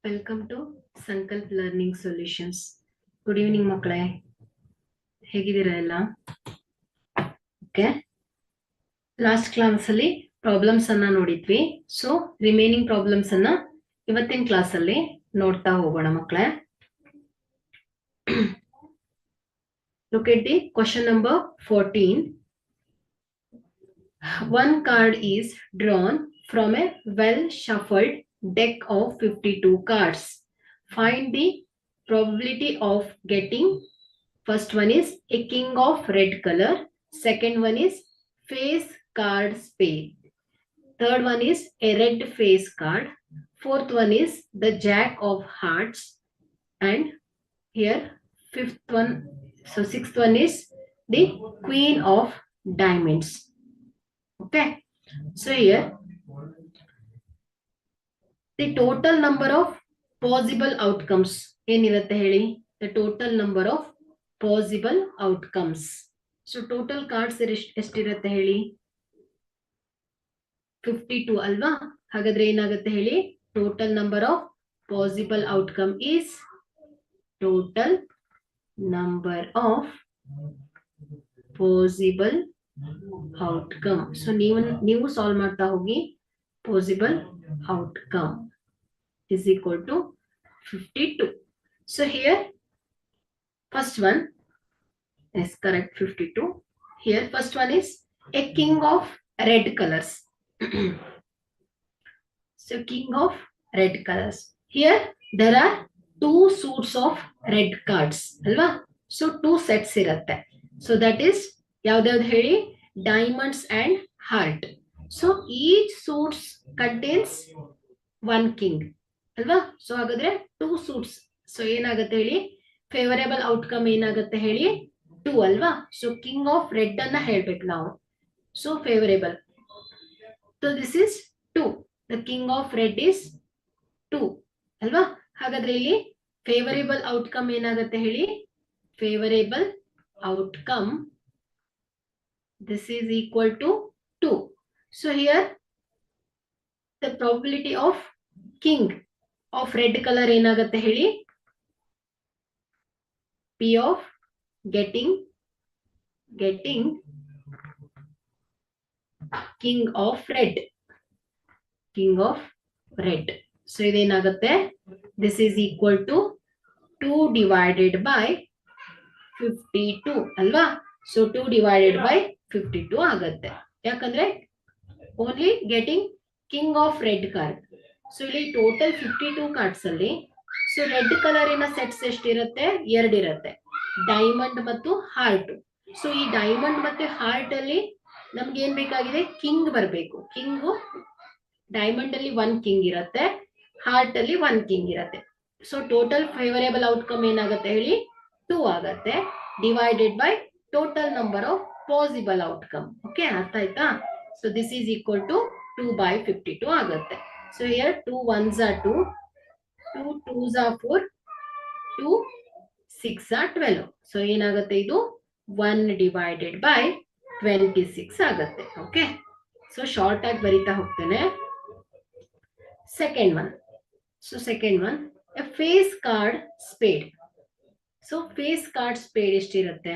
Welcome to ಸಂಕಲ್ಪ learning solutions. Good evening ಮಕ್ಕಳೇ, ಹೇಗಿದ್ದೀರಾ ಎಲ್ಲ? ಓಕೆ, ಲಾಸ್ಟ್ ಕ್ಲಾಸ್ ಅಲ್ಲಿ ಪ್ರಾಬ್ಲಮ್ಸ್ ಅನ್ನ ನೋಡಿದ್ವಿ. ಸೊ ರಿಮೈನಿಂಗ್ ಪ್ರಾಬ್ಲಮ್ಸ್ ಅನ್ನ ಇವತ್ತಿನ ಕ್ಲಾಸ್ ಅಲ್ಲಿ ನೋಡ್ತಾ ಹೋಗೋಣ ಮಕ್ಕಳೇ. Look at the question number 14. One card is drawn from a well shuffled deck of 52 cards. Find the probability of getting. First one is a king of red color. Second one is face card spade. Third one is a red face card. Fourth one is the jack of hearts. And here fifth one, so sixth one is the queen of diamonds. Okay, so here the total number of possible outcomes ಏನಿರುತ್ತೆ ಹೇಳಿ? The total number of possible outcomes. So total cards ಎಷ್ಟಿರುತ್ತೆ ಹೇಳಿ? 52 ಅಲ್ವಾ? ಹಾಗಾದ್ರೆ ಏನಾಗುತ್ತೆ ಹೇಳಿ? Total number of possible outcome is total number of possible outcome. So ನೀವು solve ಮಾಡ್ತಾ ಹೋಗಿ. Possible outcome is equal to 52. So here first one is correct, 52. Here first one is a king of red colors. So king of red colors. Here there are two suits of red cards alva. So two sets irutte. So that is yavyavadu heli? Diamonds and heart. So each suits contains one king alva. So hagadre two suits. So ಏನಾಗುತ್ತೆ ಹೇಳಿ? Favourable outcome ಏನಾಗುತ್ತೆ ಹೇಳಿ? 2 ಅಲ್ವಾ? So king of red ಅನ್ನ ಹೇಳ್ಬೇಕು ನಾವು. So favourable, so this is 2. The king of red is 2 ಅಲ್ವಾ? ಹಾಗಾದ್ರೆ ಇಲ್ಲಿ ಫೇವರೇಬಲ್ ಔಟ್ಕಮ್ ಏನಾಗುತ್ತೆ ಹೇಳಿ? Favourable outcome this is equal to 2. So here the probability of king of red colour ಏನಾಗುತ್ತೆ ಹೇಳಿ? P of getting king of red. King of red. So iದೇನಾಗುತ್ತೆ? This is equal to 2 divided by 52 ಅಲ್ವಾ? So 2 divided by 52 ಆಗುತ್ತೆ. ಯಾಕಂದ್ರೆ only getting king of red card. So ಇಲ್ಲಿ total 52 cards ಅಲ್ಲಿ so red ಕಲರಿನ sets ಎಷ್ಟಿರುತ್ತೆ? 2 ಇರುತ್ತೆ, diamond ಮತ್ತು heart. So ಈ ಡೈಮಂಡ್ ಮತ್ತೆ ಹಾರ್ಟ್ ಅಲ್ಲಿ ನಮ್ಗೆ ಏನ್ ಬೇಕಾಗಿದೆ? ಕಿಂಗ್ ಬರಬೇಕು. ಕಿಂಗು ಡೈಮಂಡ್ ಅಲ್ಲಿ 1 ಕಿಂಗ್ ಇರುತ್ತೆ, ಹಾರ್ಟ್ ಅಲ್ಲಿ 1 ಕಿಂಗ್ ಇರುತ್ತೆ. ಸೊ ಟೋಟಲ್ ಫೇವರೇಬಲ್ ಔಟ್ಕಮ್ ಏನಾಗುತ್ತೆ ಹೇಳಿ? 2 ಆಗತ್ತೆ, divided by total number of possible outcome. Okay, ಅರ್ಥ ಆಯ್ತಾ? So this is equal to 2 by 52 ಆಗುತ್ತೆ. So here 2 1s are 2, 2 2s are 4, 2 6 are 12. So ಏನಾಗುತ್ತೆ ಇದು? 1 divided by 26 ಆಗುತ್ತೆ. ಓಕೆ, ಸೊ ಶಾರ್ಟ್ ಆಗಿ ಬರೀತಾ ಹೋಗ್ತೇನೆ. Second one. So second one, a face card spade. So face card spade ಎಷ್ಟಿರುತ್ತೆ?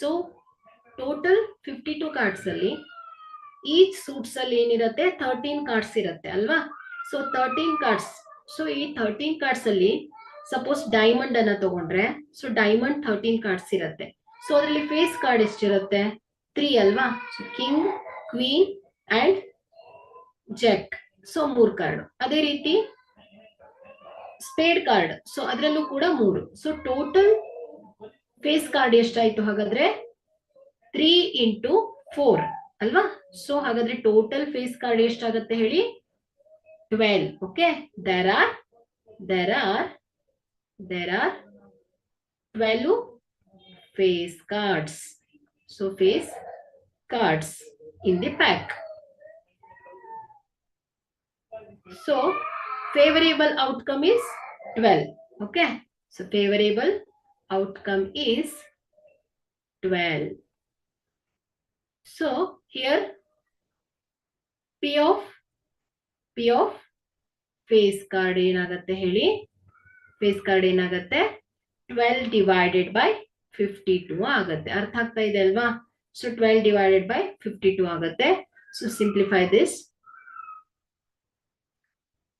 So total 52 cards ಅಲ್ಲಿ each suits ಅಲ್ಲಿ ಏನಿರುತ್ತೆ? 13 ಕಾರ್ಡ್ಸ್ ಇರುತ್ತೆ ಅಲ್ವಾ? So 13 cards. ಸೊ ಈ 13 ಕಾರ್ಡ್ಸ್ ಅಲ್ಲಿ ಸಪೋಸ್ ಡೈಮಂಡ್ ಅನ್ನ ತಗೊಂಡ್ರೆ, ಸೊ ಡೈಮಂಡ್ 13 ಕಾರ್ಡ್ಸ್ ಇರುತ್ತೆ. ಸೊ ಅದರಲ್ಲಿ ಫೇಸ್ ಕಾರ್ಡ್ ಎಷ್ಟಿರುತ್ತೆ? 3 ಅಲ್ವಾ? So king, queen and jack. So 3 card. ಅದೇ ರೀತಿ ಸ್ಪೇಡ್ ಕಾರ್ಡ್, ಸೊ ಅದರಲ್ಲೂ ಕೂಡ 3. ಸೊ ಟೋಟಲ್ ಫೇಸ್ ಕಾರ್ಡ್ ಎಷ್ಟಾಯ್ತು ಹಾಗಾದ್ರೆ? 3 into 4 ಅಲ್ವಾ? ಸೊ ಹಾಗಾದ್ರೆ ಟೋಟಲ್ ಫೇಸ್ ಕಾರ್ಡ್ ಎಷ್ಟಾಗುತ್ತೆ ಹೇಳಿ? 12. Okay, there are 12 face cards. So face cards in the pack. So favorable outcome is 12. Okay, so favorable outcome is 12. So here P of face card ಏನಾಗತ್ತೆ ಹೇಳಿ? Face card ಏನಾಗತ್ತೆ? 12 divided by 52 ಆಗತ್ತೆ. ಅರ್ಥ ಆಗ್ತಾ ಇದೆ ಅಲ್ವಾ? ಸೊ 12 divided by 52 ಆಗತ್ತೆ. So simplify this.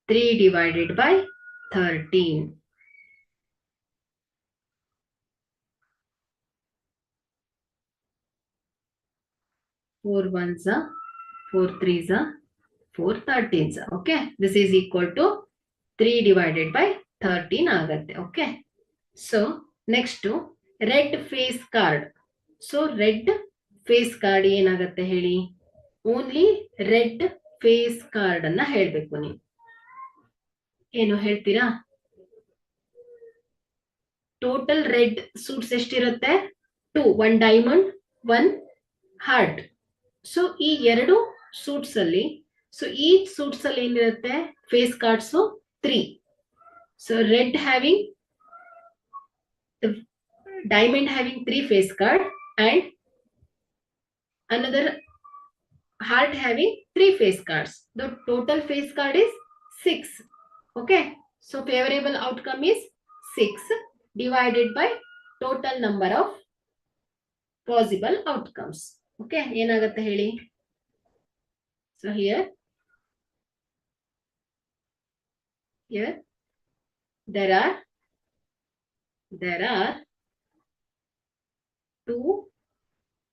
3 divided by 13. 4 ones are 4 threes are 4 13s. Okay, this is equal to 3 divided by 13 ಆಗತ್ತೆ. Okay, so next to red face card. So red face card ಏನಾಗತ್ತೆ ಹೇಳಿ? Only red face card ಅನ್ನ ಹೇಳ್ಬೇಕು ನೀವು. ಏನು ಹೇಳ್ತೀರಾ? Total red suits ಎಷ್ಟಿರುತ್ತೆ? 2, 1 diamond 1 heart. So ಈ ಎರಡು ಸೂಟ್ಸ್ ಅಲ್ಲಿ, ಸೊ ಈ ಸೂಟ್ಸ್ ಅಲ್ಲಿ ಏನಿರುತ್ತೆ? Face cards 3. So red having diamond having 3 face card and another heart having 3 face cards. The total face card is 6. Okay, so favorable outcome is 6 divided by total number of possible outcomes. Okay, ಏನಾಗುತ್ತೆ ಹೇಳಿ? So here there are 2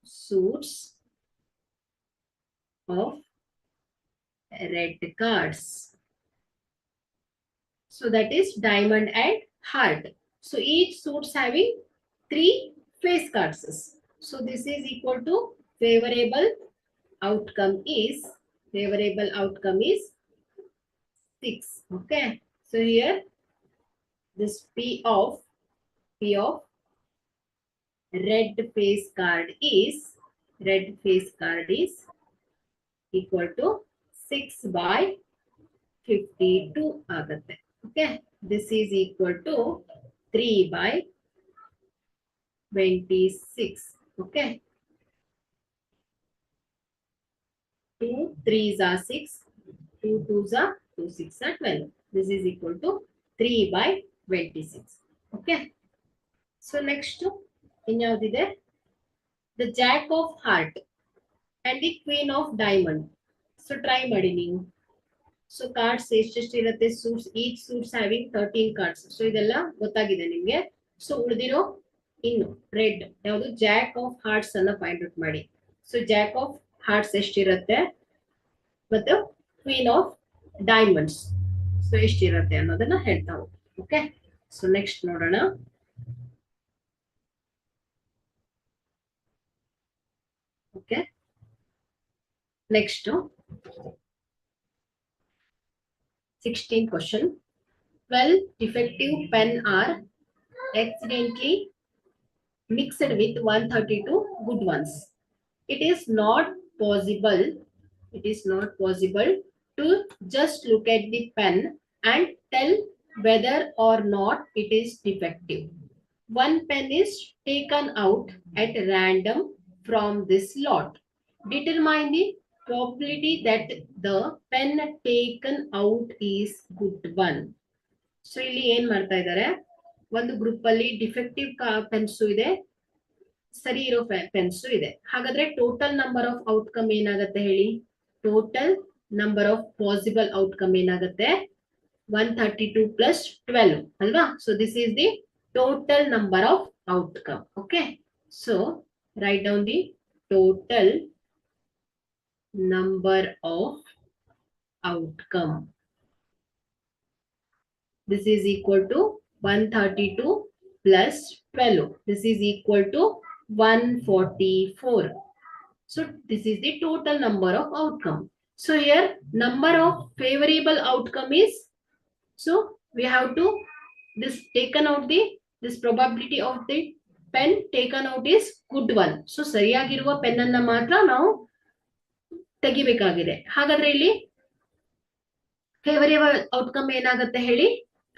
suits of red cards. So that is diamond and heart. So each suits having 3 face cards. So this is equal to favorable outcome is 6. Okay. So here this P of red face card is equal to 6 by 52 ಆಗತ್ತೆ. Okay, this is equal to 3 by 26. Okay, 2 3s are 6, 2 2s are 2 6 are 12. This is equal to 3 by 26. Okay, so next ಇನ್ಯಾವುದಿದೆ? The jack of heart and the queen of diamond. So try ಮಾಡಿ ನೀವು. So cards ಎಷ್ಟೆಷ್ಟು ಇರುತ್ತೆ? Suits, each suits having 13 cards. So ಇದೆಲ್ಲ ಗೊತ್ತಾಗಿದೆ ನಿಮ್ಗೆ. So ಉಳಿದಿರೋ ಇನ್ನು red ಯಾವುದು? ಜಾಕ್ ಆಫ್ ಹಾರ್ಟ್ಸ್ ಅನ್ನ ಫೈಂಡ್ ಔಟ್ ಮಾಡಿ. ಸೊ ಜಾಕ್ ಆಫ್ ಹಾರ್ಟ್ಸ್ ಎಷ್ಟಿರುತ್ತೆ ಮತ್ತು ಕ್ವೀನ್ ಆಫ್ ಡೈಮಂಡ್ಸ್ ಸೊ ಎಷ್ಟಿರುತ್ತೆ ಅನ್ನೋದನ್ನ ಹೇಳ್ತಾ ಹೋಗಿ. ಓಕೆ, ಸೊ ನೆಕ್ಸ್ಟ್ ನೋಡೋಣ. Okay, next 16th question. 12 defective pen are accidentally mixed with 132 good ones. It is not possible to just look at the pen and tell whether or not it is defective. One pen is taken out at random from this lot. Determine the probability that the pen taken out is good one. So ಇಲ್ಲಿ ಏನ್ ಮಾಡ್ತಾ ಇದ್ದಾರೆ? ಒಂದು group ಅಲ್ಲಿ defective pens ಇದೆ, ಸರಿ ಇರೋ pens ಇದೆ. ಹಾಗಾದ್ರೆ ಟೋಟಲ್ ನಂಬರ್ ಆಫ್ ಔಟ್ಕಮ್ ಏನಾಗುತ್ತೆ ಹೇಳಿ? Total number of possible outcome ಏನಾಗುತ್ತೆ? 132 ಪ್ಲಸ್ 12 ಅಲ್ವಾ? So this is the total number of outcome. Okay, so write down the total number of outcome. This is equal to 132 plus 12. This is equal to 144. So this is the total number of outcome. So here number of favorable outcome is, so we have to this taken out this probability of the pen taken out is good one. So ಸರಿಯಾಗಿರುವ pen ಅನ್ನ ಮಾತ್ರ ನಾವು ತೆಗಿಬೇಕಾಗಿದೆ. ಹಾಗಾದ್ರೆ ಇಲ್ಲಿ favourable outcome ಏನಾಗುತ್ತೆ ಹೇಳಿ?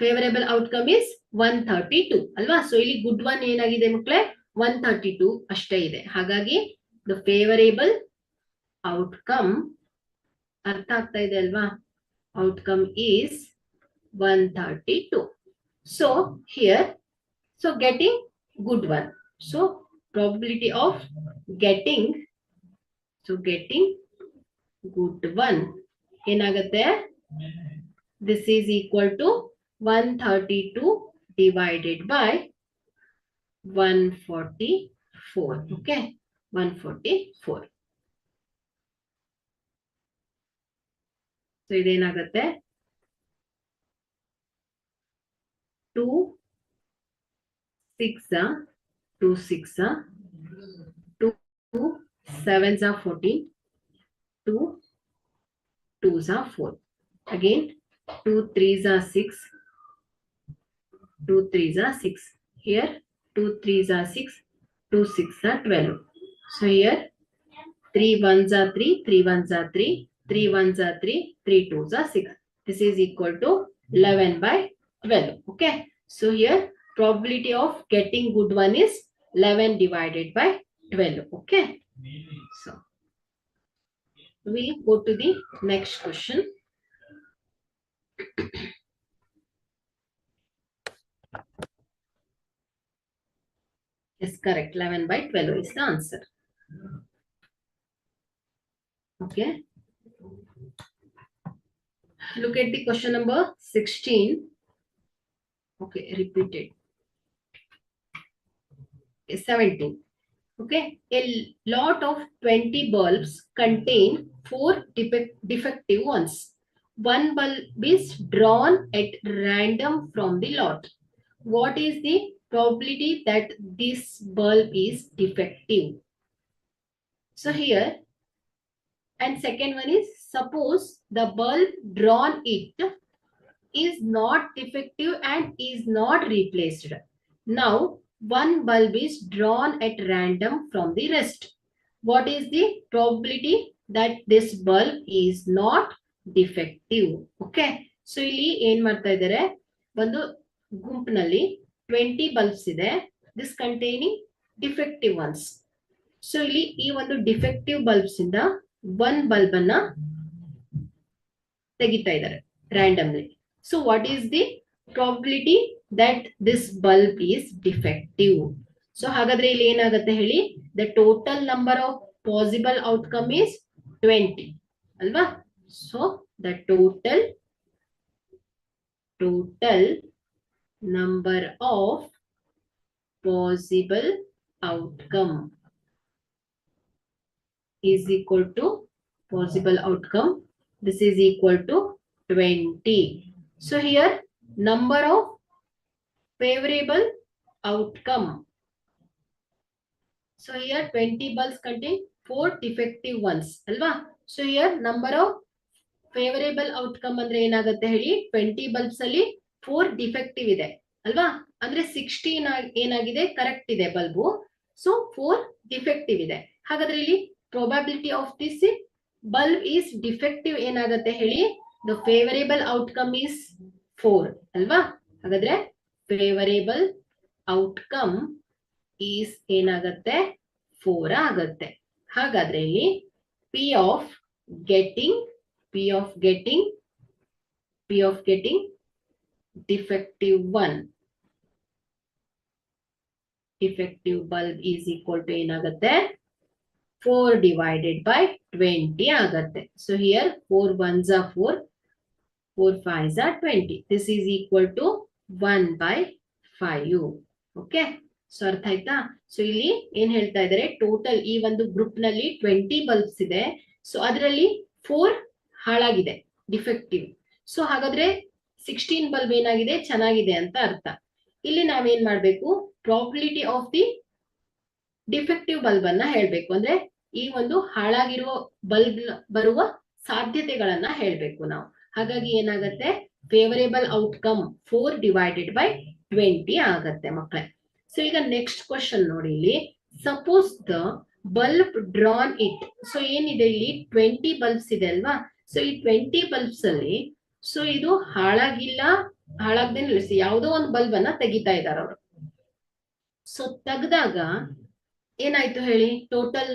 Favourable outcome is 132 ಅಲ್ವಾ? So ಇಲ್ಲಿ ಗುಡ್ ಒನ್ ಏನಾಗಿದೆ ಮಕ್ಕಳೇ? 132 ಅಷ್ಟೇ ಇದೆ. ಹಾಗಾಗಿ ದ ಫೇವರೇಬಲ್ ಔಟ್ಕಮ್, ಅರ್ಥ ಆಗ್ತಾ ಇದೆ ಅಲ್ವಾ? Outcome is 132. So here, so getting good one. So probability of getting, so getting good one. This is equal to 132 divided by 144. Okay, 144. So iದೇನಾಗುತ್ತೆ 2 6 2 6 2 7s are 14, 2 2s are 4. Again 2 3s are 6, 2 3s are 6. Here 2 3s are 6, 2 6 are 12. So here 3 1s are 3, 3 1s are 3, 3 1s are 3, 3 2s are 6. This is equal to 11 by 12. Okay. So here probability of getting good one is 11 divided by 12. Okay. So we go to the next question. Yes, correct. 11 by 12 is the answer. Okay. Look at the question number 16. Okay, repeated. 17. Okay, a lot of 20 bulbs contain 4 defective ones. One bulb is drawn at random from the lot. What is the probability that this bulb is defective? So here, and second one is, suppose the bulb drawn it is not defective and is not replaced. Now, one bulb is drawn at random from the rest. What is the probability that this bulb is not defective? Okay. So ಇಲ್ಲಿ ಏನ್ ಮಾಡ್ತಾ ಇದ್ದಾರೆ, ಒಂದು ಗುಂಪಿನಲ್ಲಿ 20 bulbs ಇದೆ. This containing defective ones. So ಇಲ್ಲಿ ಈ ಒಂದು defective bulbs ಇಂದ one bulb ಅನ್ನ ತೆಗಿತಾ ಇದ್ದಾರೆ randomly. So what is the probability that this bulb is defective? So ಹಾಗಾದ್ರೆ ಇಲ್ಲಿ ಏನಾಗುತ್ತೆ ಹೇಳಿ, the total number of possible outcome is 20 ಅಲ್ವಾ? So the total number of possible outcome is equal to possible outcome. This is equal to 20. So here number of favorable outcome. So here 20 bulbs contain 4 defective ones. Alva? So here number of favorable outcome andre ಏನಾಗುತ್ತೆ ಹೇಳಿ, 20 bulbs ಅಲ್ಲಿ 4 defective ಇದೆ ಅಲ್ವಾ? ಅಂದ್ರೆ 16 ಏನಾಗಿದೆ correct ಇದೆ bulb. So 4 defective ಇದೆ. ಹಾಗಾದ್ರೆ ಇಲ್ಲಿ probability of this bulb is defective ಏನಾಗುತ್ತೆ ಹೇಳಿ, the favorable outcome is 4 ಅಲ್ವಾ? ಹಾಗಾದ್ರೆ favorable outcome is ಏನಾಗುತ್ತೆ 4 ಆಗುತ್ತೆ. ಹಾಗಾದ್ರೆ ಇಲ್ಲಿ P of getting defective bulb is equal to ಏನಾಗುತ್ತೆ 4 divided by 20 ಆಗುತ್ತೆ. So here 4 1s are 4, 4 5s are 20. This is equal to 1 by 5. Okay. So ಅರ್ಥ ಆಯ್ತಾ? ಸೊ ಇಲ್ಲಿ ಏನ್ ಹೇಳ್ತಾ ಇದ್ದಾರೆ, ಟೋಟಲ್ ಈ ಒಂದು ಗ್ರೂಪ್ ನಲ್ಲಿ 20 ಬಲ್ಬ್ಸ್ ಇದೆ. ಸೊ ಅದರಲ್ಲಿ 4 ಹಾಳಾಗಿದೆ, ಡಿಫೆಕ್ಟಿವ್. ಸೊ ಹಾಗಾದ್ರೆ 16 ಬಲ್ಬ್ ಏನಾಗಿದೆ, ಚೆನ್ನಾಗಿದೆ ಅಂತ ಅರ್ಥ. ಇಲ್ಲಿ ನಾವೇನ್ ಮಾಡ್ಬೇಕು, probability of the defective bulb ಅನ್ನ ಹೇಳ್ಬೇಕು. ಅಂದ್ರೆ ಈ ಒಂದು ಹಾಳಾಗಿರುವ ಬಲ್ಬ್ ಬರುವ ಸಾಧ್ಯತೆಗಳನ್ನ ಹೇಳ್ಬೇಕು ನಾವು. ಹಾಗಾಗಿ ಏನಾಗುತ್ತೆ, ಫೇವರೇಬಲ್ ಔಟ್ಕಮ್ 4 divided by 20 ಆಗತ್ತೆ ಮಕ್ಕಳೇ. ಸೊ ಈಗ ನೆಕ್ಸ್ಟ್ ಕ್ವಶನ್ ನೋಡಿ, ಇಲ್ಲಿ suppose the bulb drawn it. So ಏನಿದೆ ಇಲ್ಲಿ 20 ಬಲ್ಬ್ಸ್ ಇದೆ ಅಲ್ವಾ? ಸೊ ಈ 20 ಬಲ್ಬ್ಸ್ ಅಲ್ಲಿ ಸೊ ಇದು ಹಾಳಾಗದೆ ನಿಲ್ಲಿಸಿ ಯಾವುದೋ ಒಂದು ಬಲ್ಬ್ ಅನ್ನ ತೆಗಿತಾ ಇದ್ದಾರೆ ಅವರು. ಸೊ ತೆಗೆದಾಗ ಏನಾಯ್ತು ಹೇಳಿ, ಟೋಟಲ್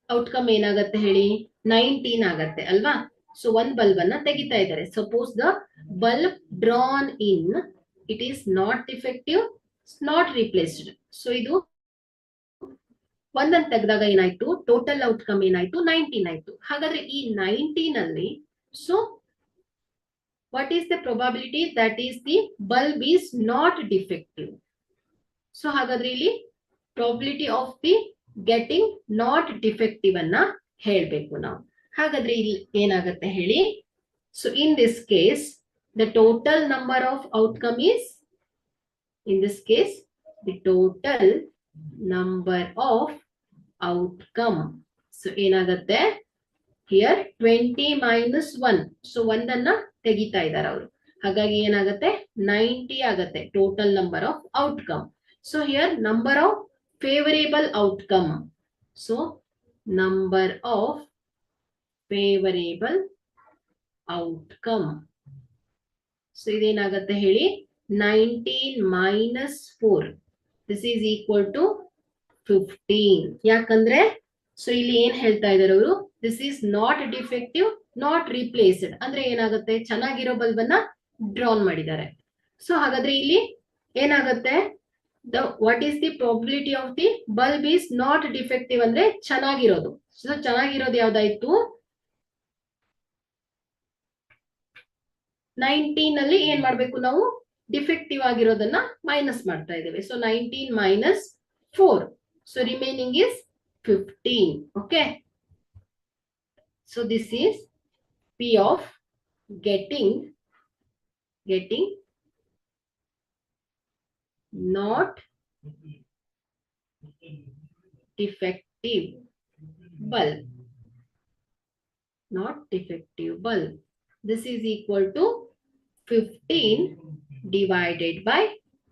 ಔಟ್ಕಮ್ ಏನಾಗತ್ತೆ ಹೇಳಿ, 19 ಆಗತ್ತೆ ಅಲ್ವಾ? ಸೊ ಒಂದ್ ಬಲ್ಬ್ ಅನ್ನ ತೆಗಿತಾ ಇದ್ದಾರೆ. Suppose the bulb drawn in it is not defective, not replaced. So ಇದು ಒಂದನ್ನು ತೆಗೆದಾಗ ಏನಾಯ್ತು, ಟೋಟಲ್ ಔಟ್ಕಮ್ ಏನಾಯ್ತು, 19 ಆಯ್ತು. ಹಾಗಾದ್ರೆ ಈ 19 ಅಲ್ಲಿ so what is the probability that is the bulb is not defective? So ಹಾಗಾದ್ರೆ ಇಲ್ಲಿ probability of the getting not defective ಅನ್ನ ಹೇಳ್ಬೇಕು ನಾವು. ಹಾಗಾದ್ರೆ ಇಲ್ಲಿ ಏನಾಗುತ್ತೆ ಹೇಳಿ. So in this case the total number of outcome is, in this case the total number of outcome. So ಏನಾಗುತ್ತೆ here 20 minus 1. ಸೊ ಒಂದನ್ನ ತೆಗಿತಾ ಇದ್ದಾರೆ ಅವರು. ಹಾಗಾಗಿ ಏನಾಗುತ್ತೆ 90 ಆಗುತ್ತೆ total number of outcome. So here number of favourable outcome. So number of favourable outcome. So ಇದೇನಾಗುತ್ತೆ ಹೇಳಿ 19 minus 4. This is equal to 15. ಯಾಕಂದ್ರೆ ಸೊ ಇಲ್ಲಿ ಏನ್ ಹೇಳ್ತಾ ಇದ್ದಾರೆ ಅವರು, this is not defective not replaced. ಅಂದ್ರೆ ಏನಾಗುತ್ತೆ, ಚೆನ್ನಾಗಿರೋ ಬಲ್ಬ್ ಅನ್ನ ಡ್ರಾನ್ ಮಾಡಿದ್ದಾರೆ. ಸೊ ಹಾಗಾದ್ರೆ ಇಲ್ಲಿ ಏನಾಗುತ್ತೆ, the what is the probability of the bulb is not defective ಅಂದ್ರೆ ಚೆನ್ನಾಗಿರೋದು. ಸೊ ಚೆನ್ನಾಗಿರೋದು ಯಾವ್ದಾಯ್ತು, 19 ಅಲ್ಲಿ ಏನ್ ಮಾಡ್ಬೇಕು ನಾವು, ಡಿಫೆಕ್ಟಿವ್ ಆಗಿರೋದನ್ನ ಮೈನಸ್ ಮಾಡ್ತಾ ಇದ್ದೇವೆ. So 19 minus 4. So remaining is 15. Okay. So this is P of getting not defective bulb. Not defective bulb. This is equal to 15 divided by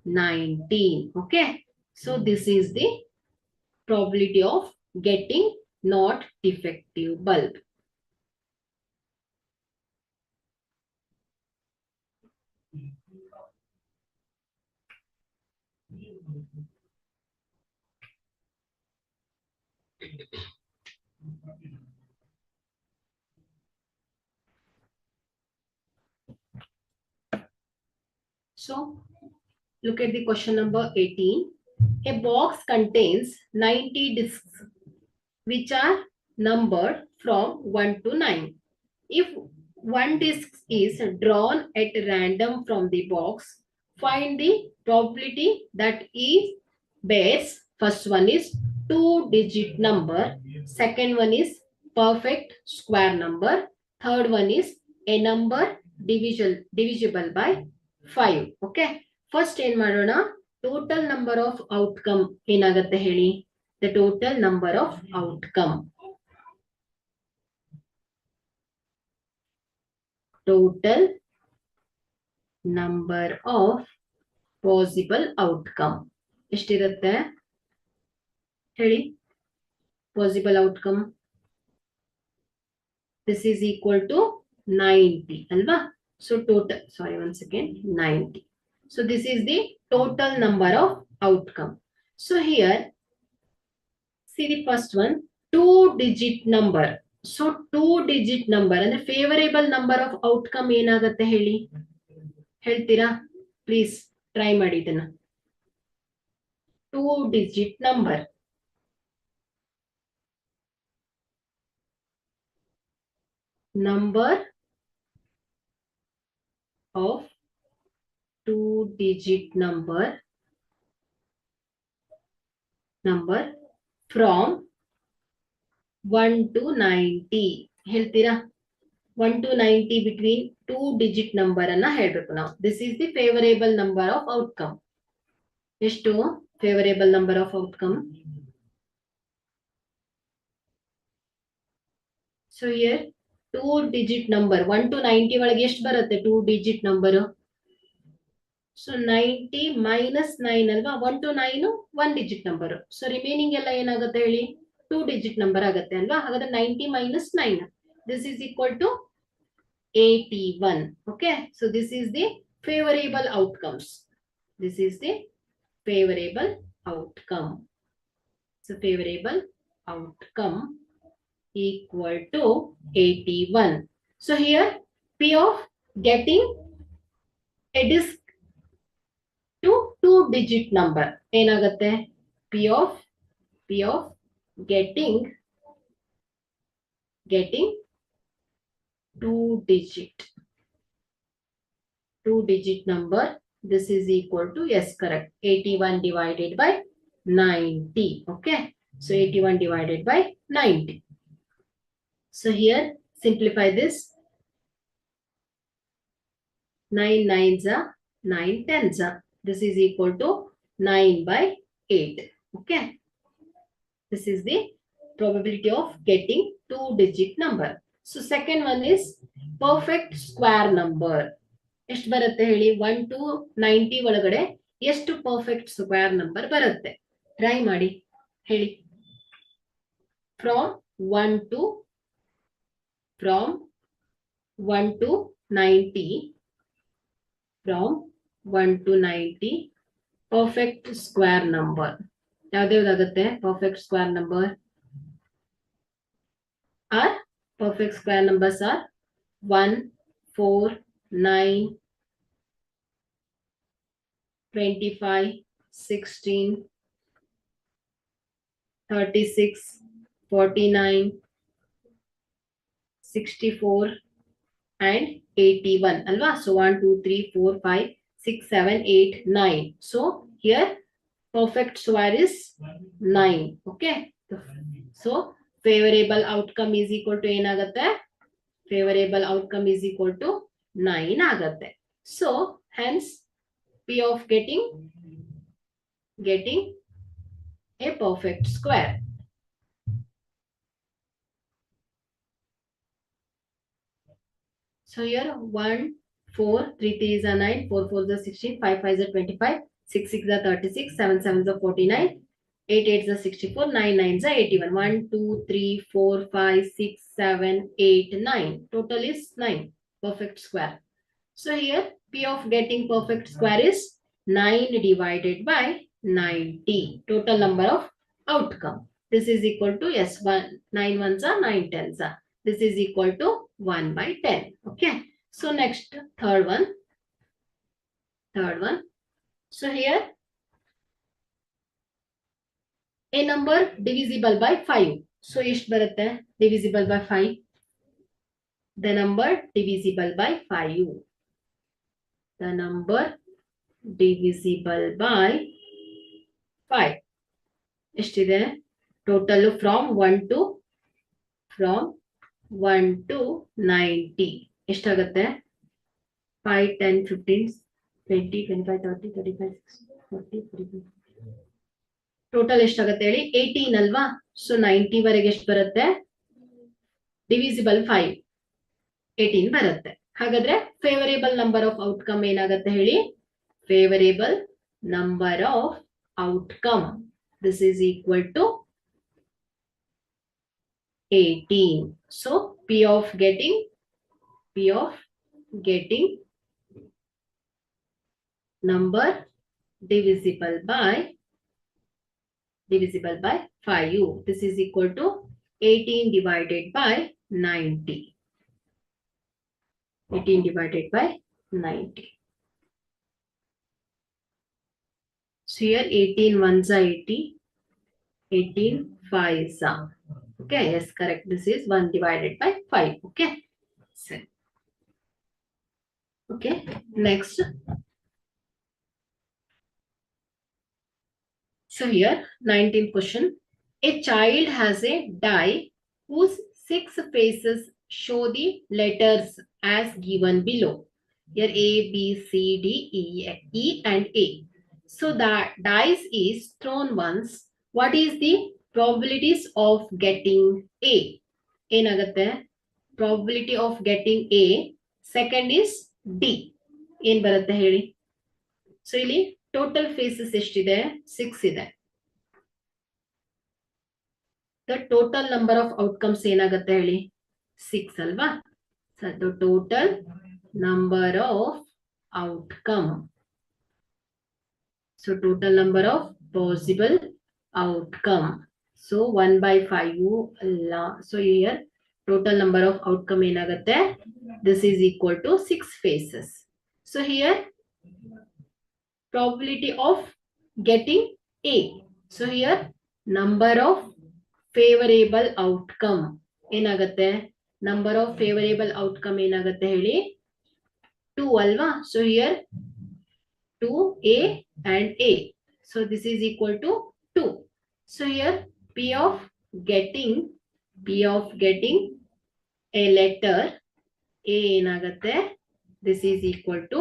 19. Okay. So this is the probability of getting not defective bulb. So look at the question number 18. A box contains 90 discs which are numbered from 1 to 9. If one disc is drawn at random from the box, find the probability that is bears. First one is 2-digit number, second one is perfect square number, third one is a number divisible by 5. Okay. First ಏನ್ ಮಾಡೋಣ, total number of outcome ಏನಾಗುತ್ತೆ ಹೇಳಿ, the total number of outcome. Total number of possible outcome ಎಷ್ಟಿರುತ್ತೆ ಹೇಳಿ, possible outcome. This is equal to 90 ಅಲ್ವಾ. So total, sorry, one second, 90. So this is the total number of outcome. So here, see the first one, 2-digit number. So 2-digit number ಅಂದ್ರೆ favorable number of outcome ಏನಾಗುತ್ತೆ ಹೇಳಿ, ಹೇಳ್ತೀರಾ please, try ಮಾಡಿ ಇದನ್ನ. 2-digit number. Number of 2-digit number from 1 to 90 ಹೇಳ್ತೀರಾ. 1 to 90 between 2-digit number ಅನ್ನ ಹೇಳ್ಬೇಕು ನಾವು. This is the favorable number of outcome. ಎಷ್ಟು favorable number of outcome? So here 2-digit number 1 to 90 ಒಳಗೆ ಎಷ್ಟು ಬರುತ್ತೆ 2-digit number? So 90 minus 9 ಅಲ್ವಾ, 1 to 9 1-digit number. So remaining ಎಲ್ಲ ಏನಾಗುತ್ತೆ ಹೇಳಿ, 2-digit number ಆಗುತ್ತೆ ಅಲ್ವಾ. ಹಾಗಾದ್ರೆ 90 minus 9, this is equal to 81. Okay. So this is the favorable outcomes. This is the favorable outcome. So favorable outcome equal to 81. So here P of getting a disk to 2-digit number ಏನಾಗುತ್ತೆ P of getting 2-digit number. This is equal to, yes, correct, 81 divided by 90. Okay, so 81 divided by 90. So here simplify this. 9 nines are 9 tens are. This is equal to 9 by 8. Okay, this is the probability of getting 2-digit number. So second one is perfect square number. ಎಷ್ಟು ಬರುತ್ತೆ ಹೇಳಿ 1 to 90 ಒಳಗಡೆ ಎಷ್ಟು perfect square number ಬರುತ್ತೆ try ಮಾಡಿ ಹೇಳಿ from 1 to 90 from 1 to 90 perfect square number ಯಾವ್ದಾಗುತ್ತೆ perfect square number are perfect square numbers are 1 4 9 25 16 36 49 64 and 81 alwa. So 1 2 3 4 5 6 7 8 9. So here perfect square is 9. Okay, so favorable outcome is equal to ಏನಾಗುತ್ತೆ favorable outcome is equal to 9 ಆಗುತ್ತೆ. So hence P of getting a perfect square. So here 1 4 3 3 is a 9 4 4 is a 16 5 5 is a 25 6 6 is a 36 7 7 is a 49 8 8 is a 64 9 9 is a 81 1 2 3 4 5 6 7 8 9 total is 9 perfect square. So here P of getting perfect square is 9 divided by 90 total number of outcome. This is equal to, yes, 9 ones are 9 tens are. This is equal to 1 by 10. Okay, so next third one. So here a number divisible by 5. So ಎಷ್ಟು ಬರುತ್ತೆ divisible by 5? The number divisible by 5. The number divisible by 5 ಎಷ್ಟಿದೆ total from 1 to 90 ಎಷ್ಟಾಗುತ್ತೆ 5 10 15 20 25 30 35 40 45 total ಎಷ್ಟಾಗುತ್ತೆ ಹೇಳಿ 18 ಅಲ್ವಾ. So 90 ವರೆಗೆ ಎಷ್ಟು ಬರುತ್ತೆ ಡಿವಿಸಿಬಲ್ 5 18 ಬರುತ್ತೆ. ಹಾಗಾದ್ರೆ ಫೇವರೇಬಲ್ ನಂಬರ್ ಆಫ್ ಔಟ್ಕಮ್ ಏನಾಗುತ್ತೆ ಹೇಳಿ favourable number of outcome this is equal to 18. So P of getting number divisible by 5. This is equal to 18 divided by 90. 18 divided by 90. So here 18 ones are 80, 18 fives are. Okay, yes, correct. This is 1 divided by 5. Okay. So, okay, next. So here 19th question. A child has a die whose 6 faces show the letters as given below. Here A, B, C, D, E and A. So that dice is thrown once. What is the probabilities of getting A? ಏನಾಗುತ್ತೆ probability of getting A. Second is D. ಏನ್ ಬರುತ್ತೆ ಹೇಳಿ. So ಇಲ್ಲಿ total phases ಎಷ್ಟಿದೆ 6 ಇದೆ. The total number of outcomes ಏನಾಗುತ್ತೆ ಹೇಳಿ 6 ಅಲ್ವಾ. So the total number of outcome. So total number of possible outcome. So 1 by 5. So here Total number of outcome ಏನಾಗುತ್ತೆ? This is equal to 6 faces. So here probability of getting A. So here number of favorable outcome ಏನಾಗುತ್ತೆ? Number of favorable outcome ಏನಾಗುತ್ತೆ ಹೇಳಿ? 2 ಅಲ್ವಾ? So here 2A and A. So this is equal to 2. So here P of getting a letter A ಏನಾಗುತ್ತೆ? This is equal to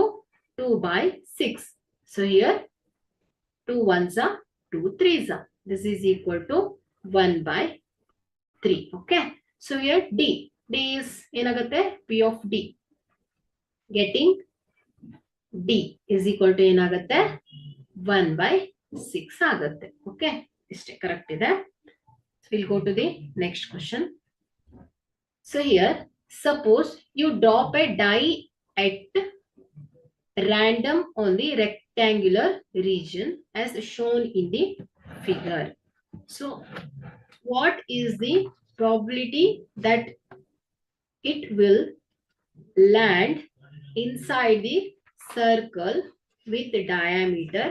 2 by 6. So here 2 ones are 2 threes are. This is equal to 1 by 3. Okay. So here D is ಏನಾಗುತ್ತೆ? P of D. Getting D is equal to ಏನಾಗುತ್ತೆ? 1 by 6 ಆಗುತ್ತೆ. Okay. ಇಷ್ಟೇ correct ಇದೆ. We'll go to the next question. So here, suppose you drop a die at random on the rectangular region as shown in the figure. So what is the probability that it will land inside the circle with diameter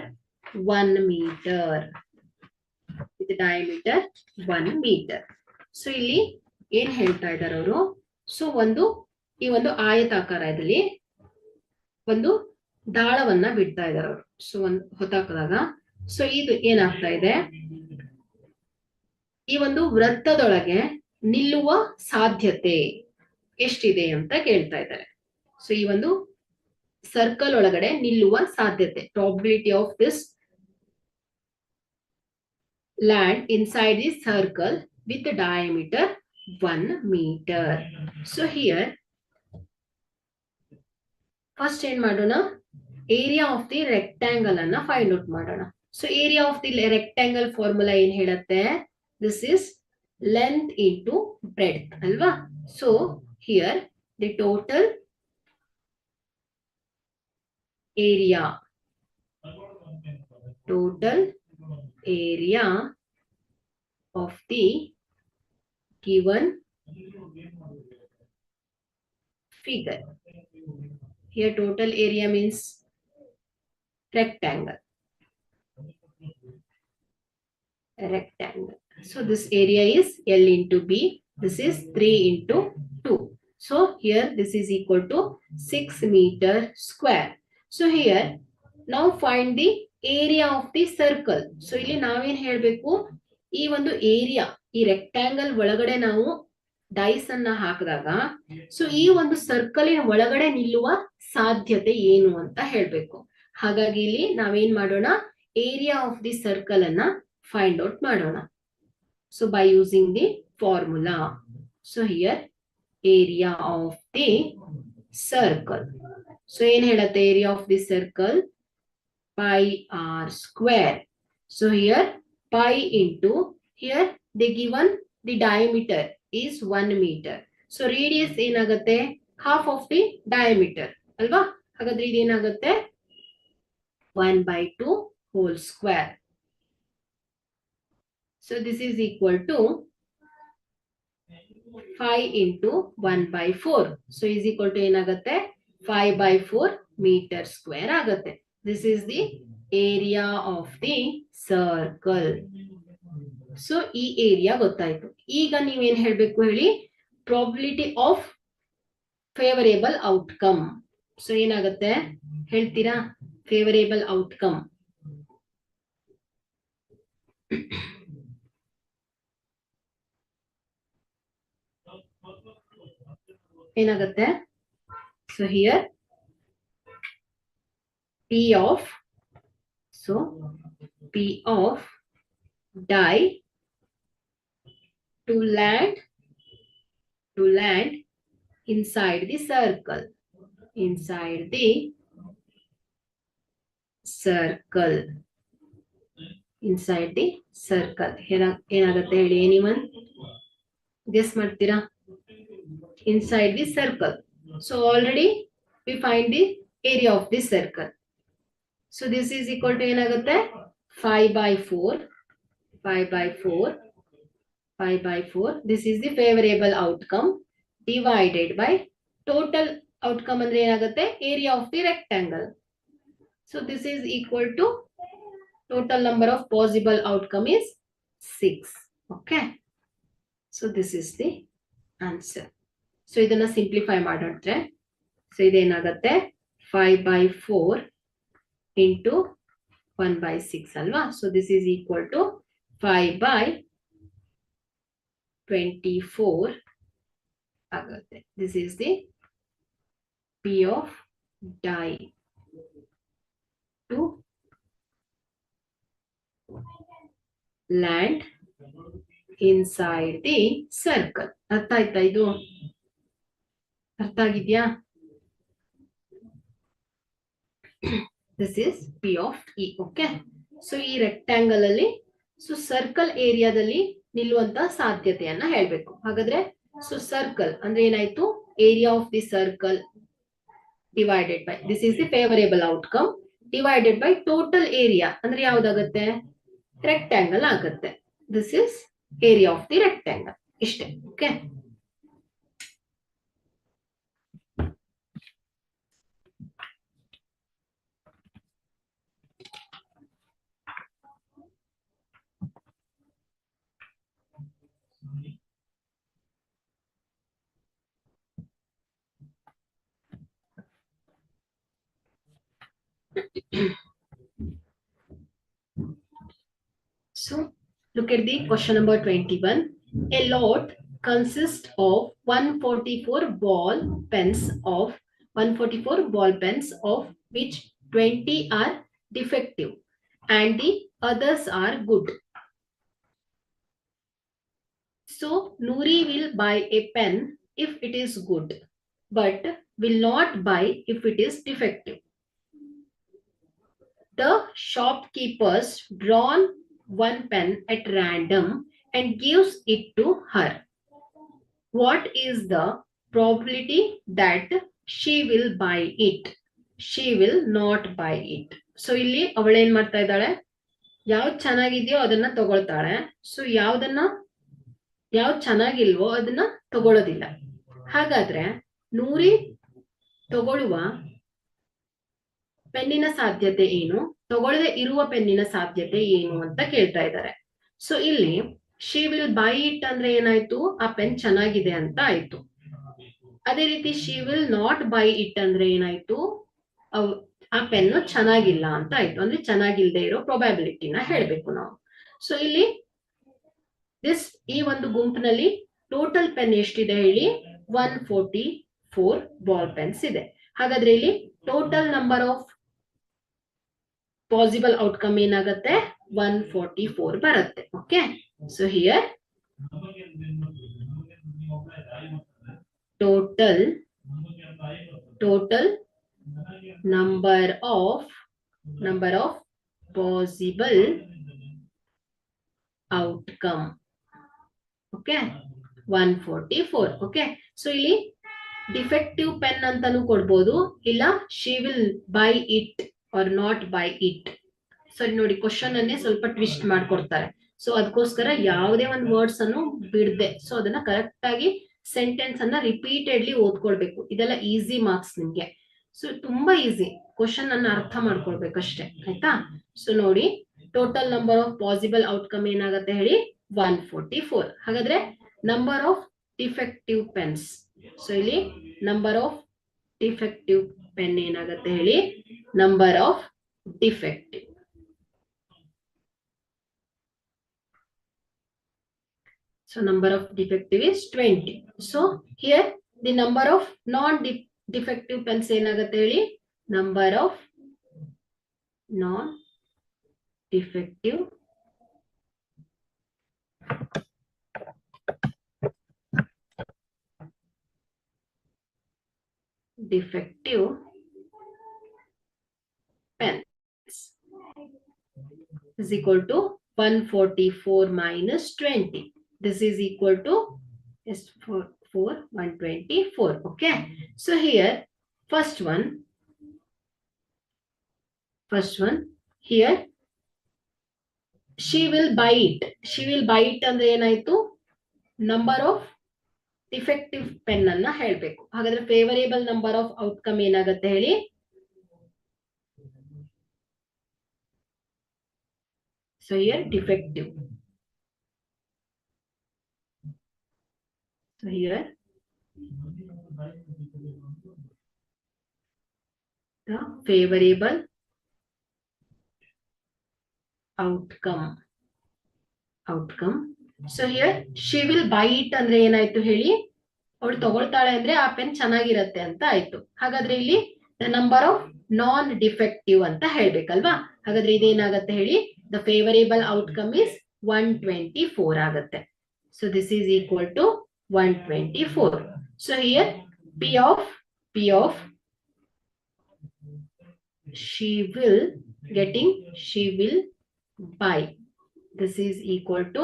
1 meter? With diameter 1 meter. So ಇಲ್ಲಿ ಏನ್ ಹೇಳ್ತಾ ಇದ್ದಾರೆ ಅವರು? So ಈ ಒಂದು ಆಯತಾಕಾರದಲ್ಲಿ ಒಂದು ದಾಳವನ್ನ ಬಿಡ್ತಾ ಇದ್ದಾರೆ ಅವರು. ಸೊ ಒಂದು ಹೊತ್ತಾಕದಾಗ ಸೊ ಇದು ಏನಾಗ್ತಾ ಇದೆ? ಈ ಒಂದು ವೃತ್ತದೊಳಗೆ ನಿಲ್ಲುವ ಸಾಧ್ಯತೆ ಎಷ್ಟಿದೆ ಅಂತ ಕೇಳ್ತಾ ಇದ್ದಾರೆ. ಸೊ ಈ ಒಂದು ಸರ್ಕಲ್ ಒಳಗಡೆ ನಿಲ್ಲುವ ಸಾಧ್ಯತೆ, probability of this land inside the circle with the diameter 1 meter. So here first ಏನ್ ಮಾಡೋಣ? ಏರಿಯಾ ಆಫ್ ದಿ ರೆಕ್ಟಾಂಗಲ್ ಅನ್ನ ಫೈಂಡ್ ಔಟ್ ಮಾಡೋಣ. So area of the rectangle formula ಏನ್ ಹೇಳುತ್ತೆ? This is length into breadth ಅಲ್ವಾ? So here the total area of the given figure. Here total area means rectangle. So this area is L into B. This is 3 into 2. So here this is equal to 6 meter square. So here now find the area of the circle. So ಇಲ್ಲಿ ನಾವೇನ್ ಹೇಳ್ಬೇಕು? ಈ ಒಂದು area, ಈ rectangle ಒಳಗಡೆ ನಾವು dies ಅನ್ನ ಹಾಕಿದಾಗ ಸೊ ಈ ಒಂದು ಸರ್ಕಲಿನ ಒಳಗಡೆ ನಿಲ್ಲುವ ಸಾಧ್ಯತೆ ಏನು ಅಂತ ಹೇಳ್ಬೇಕು. ಹಾಗಾಗಿ ಇಲ್ಲಿ ನಾವೇನ್ ಮಾಡೋಣ? ಏರಿಯಾ ಆಫ್ ದಿ ಸರ್ಕಲ್ ಅನ್ನ ಫೈಂಡ್ ಔಟ್ ಮಾಡೋಣ. So by using the formula. So here area of the circle. So ಏನ್ ಹೇಳತ್ತೆ? Area of the circle pi r square. So here pi into, here they given the diameter is 1 meter. So radius ಏನಾಗುತ್ತೆ? half of the diameter ಅಲ್ವಾ? ಹಾಗಾದ್ರೆ ಇದೇನಾಗುತ್ತೆ? 1 by 2 whole square. So this is equal to 5 into 1 by 4. So is equal to ಏನಾಗುತ್ತೆ? 5 by 4 meter square ಆಗುತ್ತೆ. This is the area of the circle. So ಈ area ಗೊತ್ತಾಯ್ತು. ಈಗ ನೀವೇನ್ ಹೇಳ್ಬೇಕು ಹೇಳಿ? Probability of favourable outcome. So ಏನಾಗುತ್ತೆ ಹೇಳ್ತೀರಾ? ಫೇವರೇಬಲ್ ಔಟ್ಕಮ್ ಏನಾಗುತ್ತೆ? So here P of die to land inside the circle. Inside the circle. ಏನಾಗುತ್ತೆ ಹೇಳಿ? ಎನಿವನ್ ಗೆಸ್ ಮಾಡ್ತೀರಾ? inside the circle. So already we find the area of this circle. So this is equal to ಏನಾಗುತ್ತೆ? 5 by 4 5 by 4. This is the favorable outcome divided by total outcome andre enagutte area of the rectangle. So this is equal to total number of possible outcome is 6. Okay. So this is the answer. So idana simplify madadre. So ide enagutte 5 by 4 into 1 by 6 alva. So this is equal to 5 by 24 ಆಗುತ್ತೆ. This is the P of die to land inside the circle. ಅರ್ಥ ಆಯ್ತಾ ಇದು? ಅರ್ಥ ಆಗಿದ್ಯಾ? This is P of E. Okay. So ಈ rectangle ಅಲ್ಲಿ so circle ಏರಿಯಾದಲ್ಲಿ ನಿಲ್ಲುವಂತ ಸಾಧ್ಯತೆಯನ್ನ ಹೇಳ್ಬೇಕು. ಹಾಗಾದ್ರೆ ಸೊ ಸರ್ಕಲ್ ಅಂದ್ರೆ ಏನಾಯ್ತು? Area of the circle divided by this is the favourable outcome divided by total area ಅಂದ್ರೆ ಯಾವ್ದಾಗತ್ತೆ? ರೆಕ್ಟಾಂಗಲ್ ಆಗುತ್ತೆ. This is area of the rectangle. ಇಷ್ಟೇ. Okay. So look at the question number 21. A lot consists of 144 ball pens of which 20 are defective and the others are good. So Noori will buy a pen if it is good, but will not buy if it is defective. The shopkeepers drawn one pen at random and gives it to her. What is the probability that she will buy it? She will not buy it. So ಇಲ್ಲಿ ಅವಳು ಏನ್ ಮಾಡ್ತಾ ಇದ್ದಾಳೆ? ಯಾವ್ದು ಚೆನ್ನಾಗಿದೆಯೋ ಅದನ್ನ ತಗೊಳ್ತಾಳೆ. So ಯಾವ್ದು ಚೆನ್ನಾಗಿಲ್ವೋ ಅದನ್ನ ತಗೊಳ್ಳೋದಿಲ್ಲ. ಹಾಗಾದ್ರೆ ನೂರಿ ತಗೊಳ್ಳುವ ಪೆನ್ನಿನ ಸಾಧ್ಯತೆ ಏನು? ತಗೊಳ್ಳದೆ ಇರುವ ಪೆನ್ನಿನ ಸಾಧ್ಯತೆ ಏನು ಅಂತ ಕೇಳ್ತಾ ಇದ್ದಾರೆ. ಸೊ ಇಲ್ಲಿ ಶಿ ವಿಲ್ ಬೈ ಇಟ್ ಅಂದ್ರೆ ಏನಾಯ್ತು? ಆ ಪೆನ್ ಚೆನ್ನಾಗಿದೆ ಅಂತ ಆಯ್ತು. ಅದೇ ರೀತಿ she will not buy it ಅಂದ್ರೆ ಏನಾಯ್ತು? ಆ ಪೆನ್ನು ಚೆನ್ನಾಗಿಲ್ಲ ಅಂತ ಆಯ್ತು. ಅಂದ್ರೆ ಚೆನ್ನಾಗಿಲ್ದೇ ಇರೋ ಪ್ರೊಬ್ಯಾಬಿಲಿಟಿನ ಹೇಳ್ಬೇಕು ನಾವು. ಸೊ ಇಲ್ಲಿ ಈ ಒಂದು ಗುಂಪಿನಲ್ಲಿ ಟೋಟಲ್ ಪೆನ್ ಎಷ್ಟಿದೆ ಹೇಳಿ? 144 ಬಾಲ್ ಪೆನ್ಸ್ ಇದೆ. ಹಾಗಾದ್ರೆ ಇಲ್ಲಿ total number of possible outcome ಏನಾಗುತ್ತೆ? 144 ಬರುತ್ತೆ. Okay. So here total number of possible outcome. Okay, 144. Okay. So ಇಲ್ಲಿ ಡಿಫೆಕ್ಟಿವ್ ಪೆನ್ ಅಂತಾನು ಕೊಡ್ಬೋದು, ಇಲ್ಲ she will buy it or not buy it. So ನೋಡಿ ಕ್ವಶನ್ ಅನ್ನೇ ಸ್ವಲ್ಪ ಟ್ವಿಸ್ಟ್ ಮಾಡ್ಕೊಡ್ತಾರೆ. ಸೊ ಅದಕ್ಕೋಸ್ಕರ ಯಾವುದೇ ಒಂದು ವರ್ಡ್ಸ್ ಅನ್ನು ಬಿಡದೆ ಸೊ ಅದನ್ನ ಕರೆಕ್ಟ್ ಆಗಿ ಸೆಂಟೆನ್ಸ್ ಅನ್ನ ರಿಪೀಟೆಡ್ಲಿ ಓದ್ಕೊಳ್ಬೇಕು. ಇದೆಲ್ಲ ಈಸಿ ಮಾರ್ಕ್ಸ್ ನಿಮ್ಗೆ. ಸೊ ತುಂಬಾ ಈಸಿ. ಕ್ವಶನ್ ಅನ್ನ ಅರ್ಥ ಮಾಡ್ಕೊಳ್ಬೇಕಷ್ಟೇ. ಆಯ್ತಾ? ಸೊ ನೋಡಿ total number of possible outcome ಏನಾಗುತ್ತೆ ಹೇಳಿ? 144. ಹಾಗಾದ್ರೆ number of defective pens. So ಇಲ್ಲಿ ನಂಬರ್ ಆಫ್ ಡಿಫೆಕ್ಟಿವ್ ಪೆನ್ ಏನಾಗುತ್ತೆ ಹೇಳಿ? Number of defective. So number of defective is 20. So here the number of non-defective pens ಏನಾಗುತ್ತೆ ಹೇಳಿ? Number of non-defective pens is equal to 144 minus 20. This is equal to 124. Okay. So here first one here she will buy it. She will buy it ಅಂದ್ರೆ ಏನಾಯ್ತು? Number of defective pen ಅನ್ನ ಹೇಳ್ಬೇಕು. ಹಾಗಾದ್ರೆ favourable number of outcome ಏನಾಗುತ್ತೆ ಹೇಳಿ? So here defective. So here the favorable outcome. So here she will buy it ಅಂದ್ರೆ ಏನಾಯ್ತು ಹೇಳಿ? ಅವಳು ತಗೊಳ್ತಾಳೆ ಅಂದ್ರೆ ಆ ಪೆನ್ ಚೆನ್ನಾಗಿರತ್ತೆ ಅಂತ ಆಯ್ತು. ಹಾಗಾದ್ರೆ ಇಲ್ಲಿ the number of non defective ಅಂತ ಹೇಳ್ಬೇಕಲ್ವಾ? ಹಾಗಾದ್ರೆ ಇದೇನಾಗತ್ತೆ ಹೇಳಿ? ದ ಫೇವರೇಬಲ್ ಔಟ್ಕಮ್ ಇಸ್ 124 ಆಗತ್ತೆ. So this is equal to 124. So here P of she will buy. This is equal to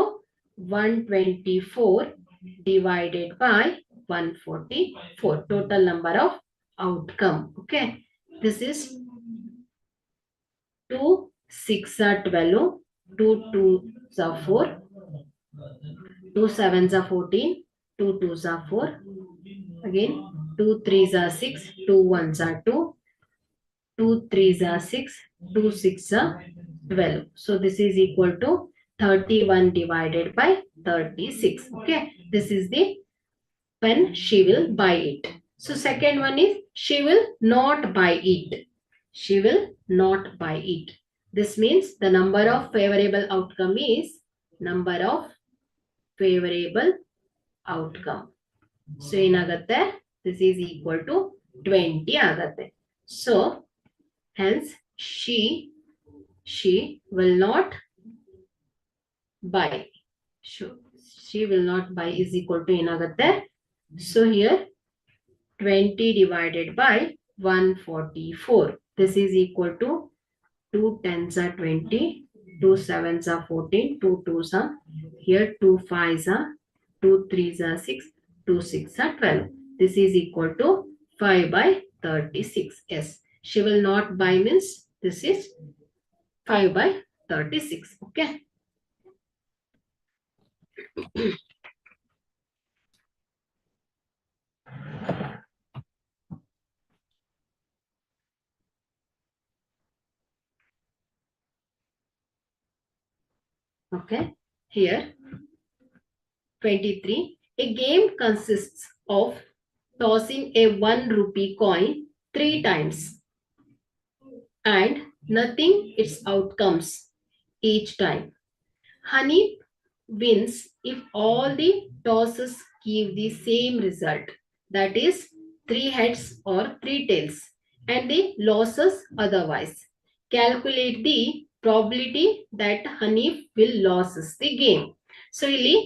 124 divided by 144. Total number of outcome. Okay. This is 2 6 are 12, 2 2s are 4, 2 7s are 14, 2 2s are 4. Again 2 3s are 6, 2 1s are 2. 2 3s are 6, 2 6 are 12. So this is equal to 31 divided by 36. Okay, this is the pen. She will buy it. So second one is she will not buy it. She will not buy it. This means the number of favorable outcome is number of favorable outcome. So inagatte, this is equal to 20 agatte. So hence she will not buy. She will not buy is equal to inagatte. So here 20 divided by 144. This is equal to 2 10s are 20, 2 7s are 14, 2 2s are here, 2 5s are 2 3s are 6, 2 6 are 12. This is equal to 5 by 36. Yes. She will not buy means this is 5 by 36. Okay. Okay. Here 23. A game consists of tossing a 1 rupee coin 3 times and nothing its outcomes each time. Honey wins if all the tosses give the same result, that is 3 heads or 3 tails, and the losses otherwise. Calculate the probability that Honey will loses the game. So ಇಲ್ಲಿ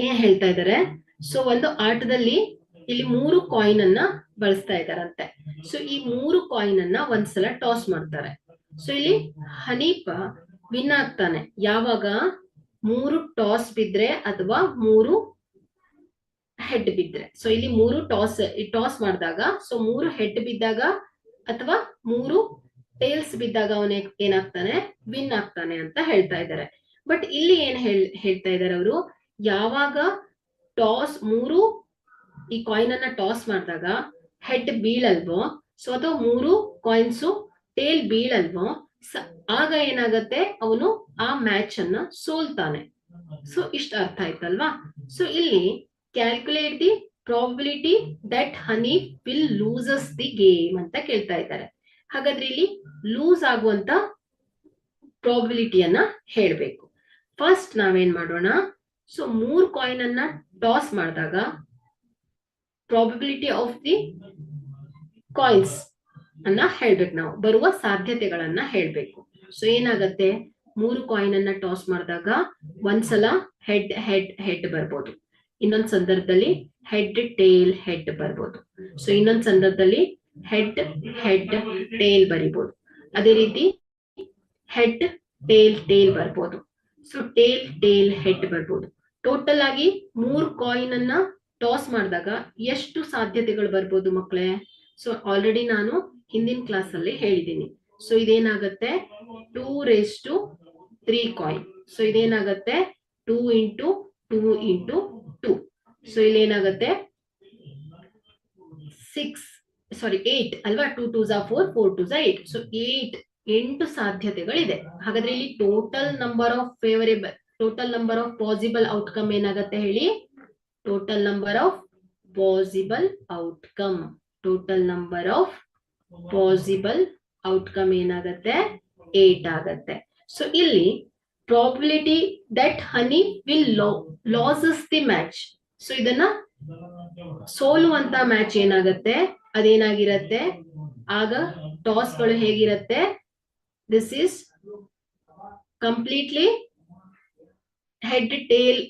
ಏನ್ ಹೇಳ್ತಾ ಇದ್ದಾರೆ? So ಒಂದು ಆಟದಲ್ಲಿ ಇಲ್ಲಿ 3 coin ಅನ್ನ ಬಳಸ್ತಾ ಇದಾರಂತೆ. So ಈ 3 ಕಾಯಿನ್ ಅನ್ನ ಒಂದ್ಸಲ ಟಾಸ್ ಮಾಡ್ತಾರೆ. ಸೊ ಇಲ್ಲಿ ಹನೀಫ ವಿನ್ ಆಗ್ತಾನೆ ಯಾವಾಗ 3 ಟಾಸ್ ಬಿದ್ರೆ ಅಥವಾ 3 ಹೆಡ್ ಬಿದ್ರೆ. ಸೊ ಇಲ್ಲಿ 3 ಟಾಸ್ ಮಾಡಿದಾಗ, ಸೊ 3 ಹೆಡ್ ಬಿದ್ದಾಗ ಅಥವಾ 3 ಟೇಲ್ಸ್ ಬಿದ್ದಾಗ ಅವನೇ ಏನಾಗ್ತಾನೆ? ವಿನ್ ಆಗ್ತಾನೆ ಅಂತ ಹೇಳ್ತಾ ಇದ್ದಾರೆ. ಬಟ್ ಇಲ್ಲಿ ಏನ್ ಹೇಳ್ತಾ ಇದ್ದಾರೆ ಅವರು? ಯಾವಾಗ ಟಾಸ್ 3 ಈ ಕಾಯಿನ್ ಅನ್ನ ಟಾಸ್ ಮಾಡಿದಾಗ ಹೆಡ್ ಬೀಳಲ್ವೋ, ಸೊ ಅಥವಾ 3 ಕಾಯಿನ್ಸ್ ಟೇಲ್ ಬೀಳಲ್ವೋ, ಆಗ ಏನಾಗತ್ತೆ? ಅವನು ಆ ಮ್ಯಾಚ್ ಅನ್ನ ಸೋಲ್ತಾನೆ. ಸೊ ಇಷ್ಟ ಅರ್ಥ ಆಯ್ತಲ್ವಾ? ಸೊ ಇಲ್ಲಿ calculate the probability that honey will loses the game ಅಂತ ಕೇಳ್ತಾ ಇದ್ದಾರೆ. ಹಾಗಾದ್ರೆ ಇಲ್ಲಿ ಲೂಸ್ ಆಗುವಂತ ಪ್ರಾಬಿಲಿಟಿಯನ್ನ ಹೇಳ್ಬೇಕು. ಫಸ್ಟ್ ನಾವೇನ್ ಮಾಡೋಣ? ಸೊ 3 ಕಾಯಿನ್ ಅನ್ನ ಟಾಸ್ ಮಾಡಿದಾಗ ಪ್ರಾಬಿಲಿಟಿ ಆಫ್ ದಿ ಕಾಯಿನ್ಸ್ ಅನ್ನ ಹೇಳ್ಬೇಕು. ನಾವು ಬರುವ ಸಾಧ್ಯತೆಗಳನ್ನ ಹೇಳ್ಬೇಕು. ಸೊ ಏನಾಗತ್ತೆ? 3 ಕಾಯಿನ್ ಅನ್ನ ಟಾಸ್ ಮಾಡಿದಾಗ ಒಂದ್ಸಲ ಹೆಡ್ ಹೆಡ್ ಹೆಡ್ ಬರ್ಬೋದು, ಇನ್ನೊಂದ್ ಸಂದರ್ಭದಲ್ಲಿ ಹೆಡ್ ಟೇಲ್ ಹೆಡ್ ಬರ್ಬೋದು, ಸೊ ಇನ್ನೊಂದ್ ಸಂದರ್ಭದಲ್ಲಿ ಹೆಡ್ ಹೆಡ್ ಟೇಲ್ ಬರಿಬಹುದು. ಅದೇ ರೀತಿ ಹೆಡ್ ಟೇಲ್ ಟೇಲ್ ಬರ್ಬೋದು, ಸೊ ಟೇಲ್ ಟೇಲ್ ಹೆಡ್ ಬರ್ಬೋದು. ಟೋಟಲ್ ಆಗಿ 3 ಕಾಯಿನ್ ಅನ್ನ ಟಾಸ್ ಮಾಡಿದಾಗ ಎಷ್ಟು ಸಾಧ್ಯತೆಗಳು ಬರ್ಬೋದು ಮಕ್ಕಳೇ? ಸೊ ಆಲ್ರೆಡಿ ನಾನು ಹಿಂದಿನ ಕ್ಲಾಸ್ ಅಲ್ಲಿ ಹೇಳಿದ್ದೀನಿ. ಸೊ ಇದೇನಾಗತ್ತೆ? 2 raised to 3 ಕಾಯಿನ್. ಸೊ ಇದೇನಾಗತ್ತೆ? 2 ಇಂಟು 2 ಇಂಟು 2. ಸೊ ಇಲ್ಲಿ ಏನಾಗುತ್ತೆ 8 ಅಲ್ವಾ, 2 2s are 4, 4 2s are 8. So 8 ಸಾಧ್ಯತೆಗಳಿದೆ. ಹಾಗಾದ್ರೆ ಇಲ್ಲಿ total number of favourable, total number of possible outcome ಏನಾಗುತ್ತೆ ಹೇಳಿ? Total number of possible outcome, total number of possible outcome ಏನಾಗುತ್ತೆ? 8 ಆಗತ್ತೆ. ಸೊ ಇಲ್ಲಿ probability that honey will loses the match. So ಇದನ್ನ ಸೋಲುವಂತ ಮ್ಯಾಚ್ ಏನಾಗತ್ತೆ? ಅದೇನಾಗಿರತ್ತೆ? ಆಗ ಟಾಸ್ ಗಳು ಹೇಗಿರತ್ತೆ? This is completely head tail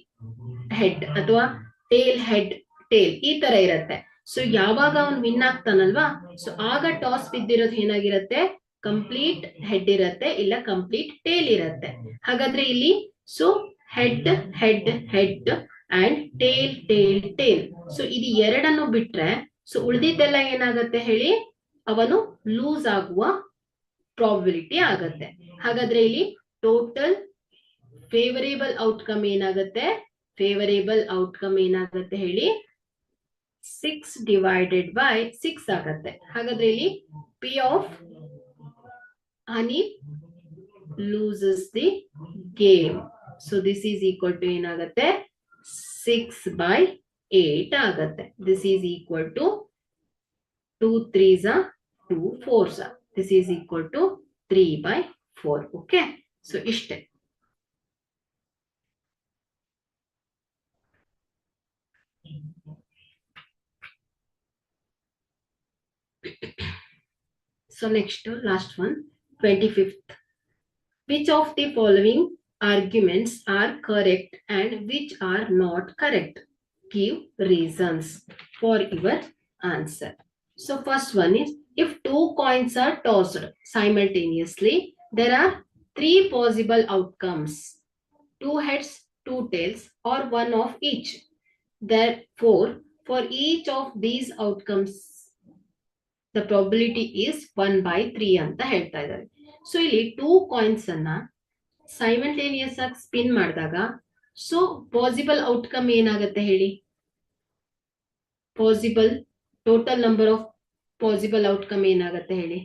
head ಅಥವಾ ಟೇಲ್ ಹೆಡ್ ಟೇಲ್, ಈ ತರ ಇರತ್ತೆ. ಸೊ ಯಾವಾಗ ಅವನು ವಿನ್ ಆಗ್ತಾನಲ್ವಾ, ಸೊ ಆಗ ಟಾಸ್ ಬಿದ್ದಿರೋದು ಏನಾಗಿರತ್ತೆ? ಕಂಪ್ಲೀಟ್ ಹೆಡ್ ಇರತ್ತೆ, ಇಲ್ಲ ಕಂಪ್ಲೀಟ್ ಟೇಲ್ ಇರತ್ತೆ. ಹಾಗಾದ್ರೆ ಇಲ್ಲಿ so head head head and tail tail tail. So ಇದು ಎರಡನ್ನು ಬಿಟ್ರೆ ಸೊ ಉಳಿದಿದ್ದೆಲ್ಲ ಏನಾಗತ್ತೆ ಹೇಳಿ? ಅವನು ಲೂಸ್ ಆಗುವ ಪ್ರಾಬಿಲಿಟಿ ಆಗತ್ತೆ. ಹಾಗಾದ್ರೆ ಇಲ್ಲಿ ಟೋಟಲ್ ಫೇವರೇಬಲ್ ಔಟ್ಕಮ್ ಏನಾಗತ್ತೆ? ಫೇವರೇಬಲ್ ಔಟ್ಕಮ್ ಏನಾಗತ್ತೆ ಹೇಳಿ? 6 ಡಿವೈಡೆಡ್ ಬೈ 6 ಆಗತ್ತೆ. ಹಾಗಾದ್ರೆ ಇಲ್ಲಿ P of honey loses the game. So this is equal to ಏನಾಗತ್ತೆ? 6/8 ಆಗತ್ತೆ. This is equal to 2 3s are 2 4s are. This is equal to 3/4. Okay. So ಇಷ್ಟೇ. So next, last one, 25th. Which of the following arguments are correct and which are not correct? Give reasons for your answer. So first one is, if 2 coins are tossed simultaneously, there are 3 possible outcomes: 2 heads, 2 tails, or 1 of each. Therefore, for each of these outcomes, the probability is 1/3 ಅಂತ ಹೇಳ್ತಾ ಇದ್ದಾರೆ. So ಇಲ್ಲಿ 2 coins ಅನ್ನ simultaneous ಆಗಿ spin ಮಾಡಿದಾಗ so possible outcome ಏನಾಗುತ್ತೆ ಹೇಳಿ? Possible total number of possible outcome ಏನಾಗುತ್ತೆ ಹೇಳಿ?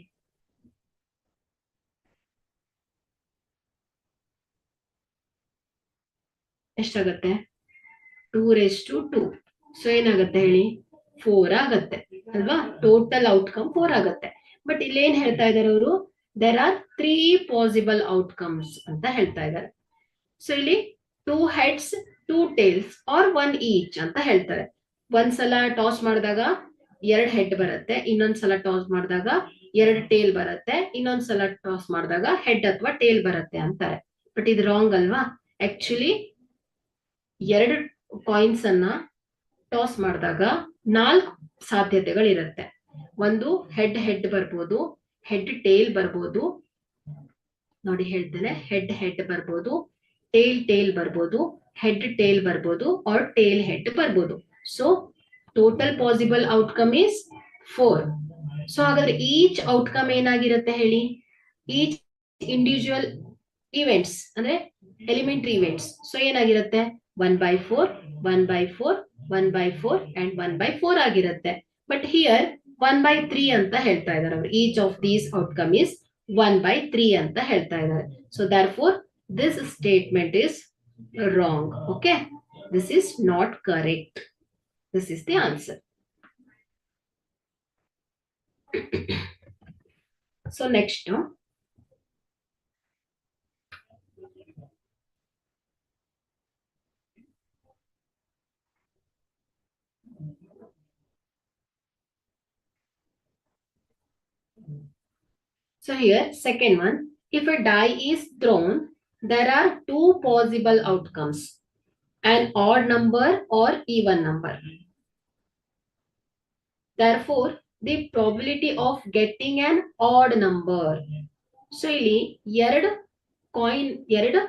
ಎಷ್ಟಾಗತ್ತೆ? 2/2. ಸೊ ಏನಾಗತ್ತೆ ಹೇಳಿ? 4 ಆಗತ್ತೆ ಅಲ್ವಾ? ಟೋಟಲ್ ಔಟ್ಕಮ್ 4 ಆಗತ್ತೆ. ಬಟ್ ಇಲ್ಲಿ ಏನ್ ಹೇಳ್ತಾ ಇದ್ದಾರೆ ಅವರು? ದೇರ್ ಆರ್ 3 ಪಾಸಿಬಲ್ ಔಟ್ಕಮ್ಸ್ ಅಂತ ಹೇಳ್ತಾ ಇದ್ದಾರೆ. ಸೊ ಇಲ್ಲಿ 2 ಹೆಡ್ಸ್, 2 ಟೇಲ್ಸ್ ಆರ್ 1 ಈಚ್ ಅಂತ ಹೇಳ್ತಾರೆ. ಒಂದ್ಸಲ ಟಾಸ್ ಮಾಡಿದಾಗ 2 ಹೆಡ್ ಬರುತ್ತೆ, ಇನ್ನೊಂದ್ಸಲ ಟಾಸ್ ಮಾಡಿದಾಗ 2 ಟೇಲ್ ಬರುತ್ತೆ, ಇನ್ನೊಂದ್ಸಲ ಟಾಸ್ ಮಾಡಿದಾಗ ಹೆಡ್ ಅಥವಾ ಟೇಲ್ ಬರುತ್ತೆ ಅಂತಾರೆ. ಬಟ್ ಇದು ರಾಂಗ್ ಅಲ್ವಾ? ಆಕ್ಚುಲಿ 2 ಕಾಯಿನ್ಸ್ ಅನ್ನ ಟಾಸ್ ಮಾಡಿದಾಗ 4 ಸಾಧ್ಯತೆಗಳಿರುತ್ತೆ. ಒಂದು ಹೆಡ್ ಹೆಡ್ ಬರ್ಬೋದು, ಹೆಡ್ ಟೇಲ್ ಬರ್ಬೋದು, ನೋಡಿ ಹೇಳ್ತೇನೆ, ಹೆಡ್ ಹೆಡ್ ಬರ್ಬೋದು, ಟೇಲ್ ಟೇಲ್ ಬರ್ಬೋದು, ಹೆಡ್ ಟೇಲ್ ಬರ್ಬೋದು, ಆರ್ ಟೇಲ್ ಹೆಡ್ ಬರ್ಬೋದು. So total possible outcome is 4. So ಹಾಗಾದ್ರೆ ಈಚ್ ಔಟ್ಕಮ್ ಏನಾಗಿರುತ್ತೆ ಹೇಳಿ? ಈಚ್ ಇಂಡಿವಿಜುವಲ್ ಇವೆಂಟ್ಸ್ ಅಂದ್ರೆ ಎಲಿಮೆಂಟರಿ ಇವೆಂಟ್ಸ್. ಸೊ ಏನಾಗಿರುತ್ತೆ? 1/4, 1/4, 1/4 ಅಂಡ್ 1/4 ಆಗಿರುತ್ತೆ. ಬಟ್ ಹಿಯರ್ 1/3 ಅಂತ ಹೇಳ್ತಾ ಇದ್ದಾರೆ ಅವರು. Each of these outcome is 1/3 ಅಂತ ಹೇಳ್ತಾ ಇದ್ದಾರೆ. So therefore this statement is wrong. Okay, this is not correct. This is the answer. So next, so here second one, if a die is thrown, there are 2 possible outcomes: an odd number or even number. Therefore, the probability of getting an odd number. So ಇಲ್ಲಿ 2 coin, 2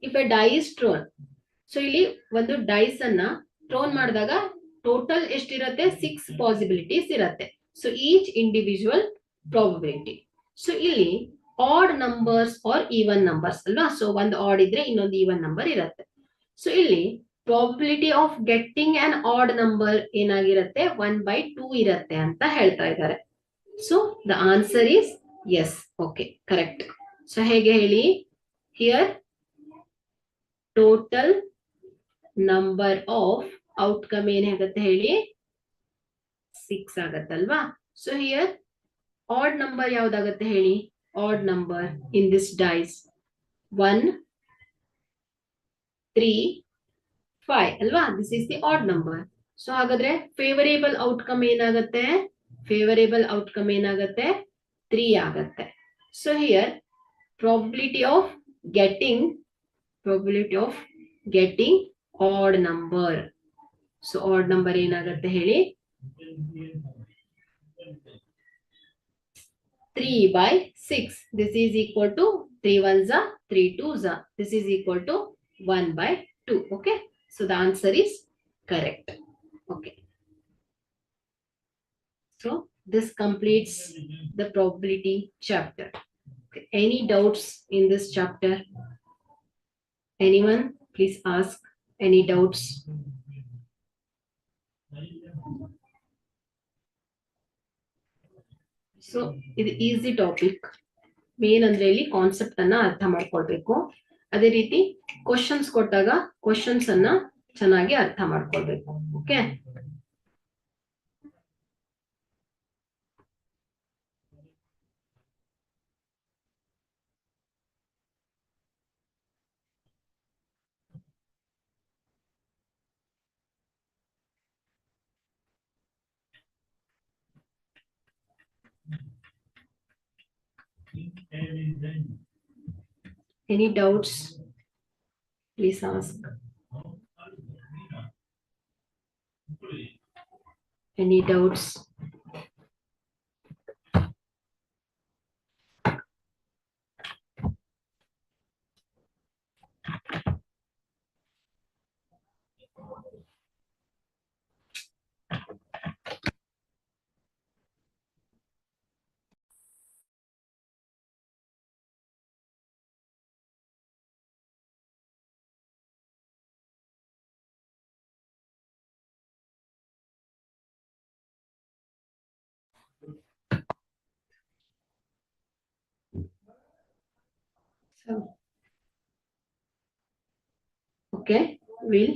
if a die is thrown. So ಇಲ್ಲಿ ಒಂದು dies ಅನ್ನ throne ಮಾಡಿದಾಗ total ಎಷ್ಟಿರುತ್ತೆ? 6 possibilities ಇರುತ್ತೆ. So each individual probability. So ಇಲ್ಲಿ odd numbers are even numbers ಅಲ್ವಾ? So ಒಂದು ಆಡ್ ಇದ್ರೆ ಇನ್ನೊಂದು ಈವನ್ ನಂಬರ್ ಇರುತ್ತೆ. ಸೊ ಇಲ್ಲಿ probability of getting an odd number ಏನಾಗಿರುತ್ತೆ 1/2 ಇರುತ್ತೆ ಅಂತ ಹೇಳ್ತಾ ಇದ್ದಾರೆ. So the answer is yes. Okay, correct. So ಹೇಗೆ ಹೇಳಿ, here total number of outcome ಏನಾಗುತ್ತೆ ಹೇಳಿ 6 ಆಗತ್ತಲ್ವಾ. ಸೊ ಹಿಯರ್ ಆಡ್ ನಂಬರ್ ಯಾವ್ದಾಗತ್ತೆ ಹೇಳಿ, odd number in this dice 1 3 5 ಅಲ್ವಾ. This is the odd number. So ಹಾಗಾದ್ರೆ ಫೇವರೇಬಲ್ ಔಟ್ಕಮ್ ಏನಾಗತ್ತೆ, ಫೇವರೇಬಲ್ ಔಟ್ಕಮ್ ಏನಾಗತ್ತೆ 3 ಆಗತ್ತೆ. So here probability of getting odd number. So odd number ಏನಾಗತ್ತೆ ಹೇಳಿ 3/6. This is equal to 3 1s are 3 2s are. This is equal to 1/2. Okay, so the answer is correct. Okay, so this completes the probability chapter. Okay. Any doubts in this chapter? Anyone, please ask. Any doubts? So ಇದು easy topic. Main ಅಂದ್ರೆ ಇಲ್ಲಿ concept ಅನ್ನ ಅರ್ಥ ಮಾಡ್ಕೊಳ್ಬೇಕು. ಅದೇ ರೀತಿ questions ಕೊಟ್ಟಾಗ questions ಅನ್ನ ಚೆನ್ನಾಗಿ ಅರ್ಥ ಮಾಡ್ಕೊಳ್ಬೇಕು. Okay, any doubts, please ask. Any doubts? So, okay, we'll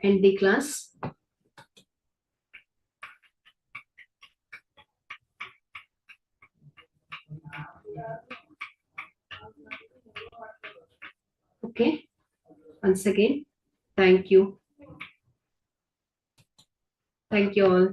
end the class. Okay, once again, thank you. Thank you all.